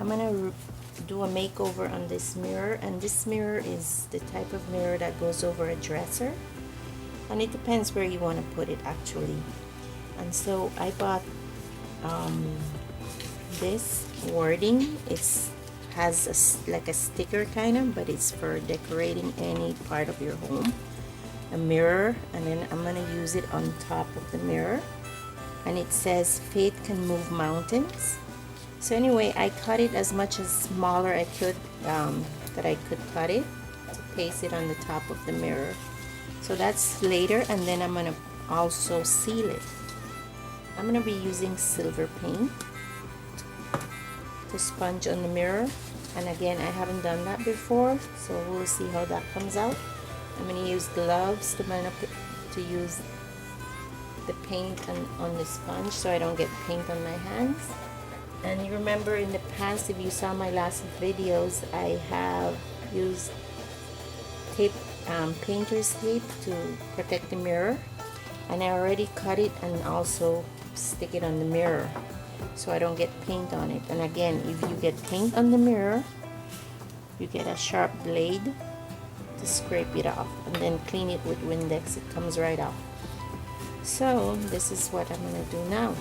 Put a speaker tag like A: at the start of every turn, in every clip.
A: gonna do a makeover on this mirror, and this mirror is the type of mirror that goes over a dresser, and it depends where you want to put it actually. And so I bought this wording. It's has like a sticker kind of, but it's for decorating any part of your home. A mirror, and then I'm gonna use it on top of the mirror, and it says faith can move mountains. So anyway, I cut it as much as smaller I could that I could cut it to paste it on the top of the mirror. So that's later, and then I'm gonna also seal it. I'm gonna be using silver paint to sponge on the mirror, and again, I haven't done that before, so we'll see how that comes out. I'm gonna use gloves to use the paint on the sponge so I don't get paint on my hands. And you remember in the past, if you saw my last videos, I have used tape, painter's tape to protect the mirror, and I already cut it and also stick it on the mirror so I don't get paint on it. And again, if you get paint on the mirror, you get a sharp blade to scrape it off, and then clean it with Windex. It comes right off. So this is what I'm gonna do now.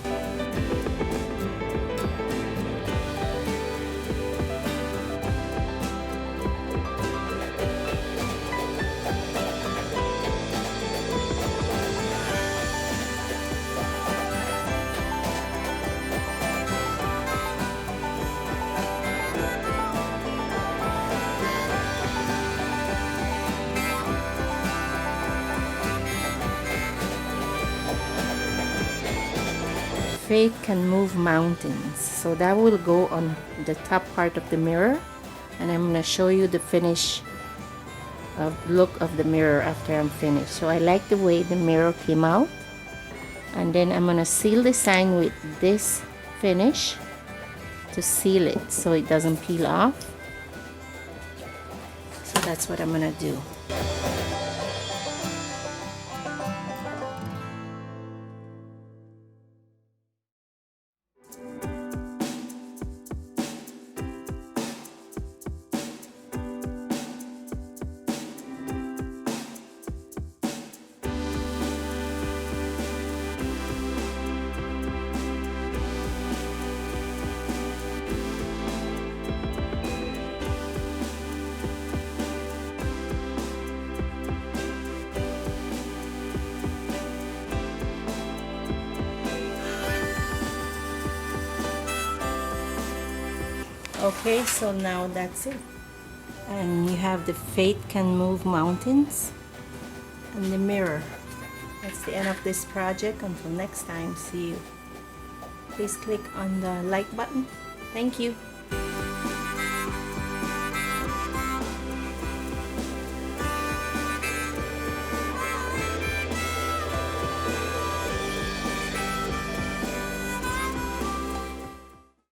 A: Faith can move mountains, so that will go on the top part of the mirror, and I'm going to show you the finish of look of the mirror after I'm finished. So I like the way the mirror came out, and then I'm going to seal the sign with this finish to seal it so it doesn't peel off. So that's what I'm going to do. Okay, so now that's it, and you have the faith can move mountains and the mirror. That's the end of this project. Until next time, see you. Please click on the like button. Thank you.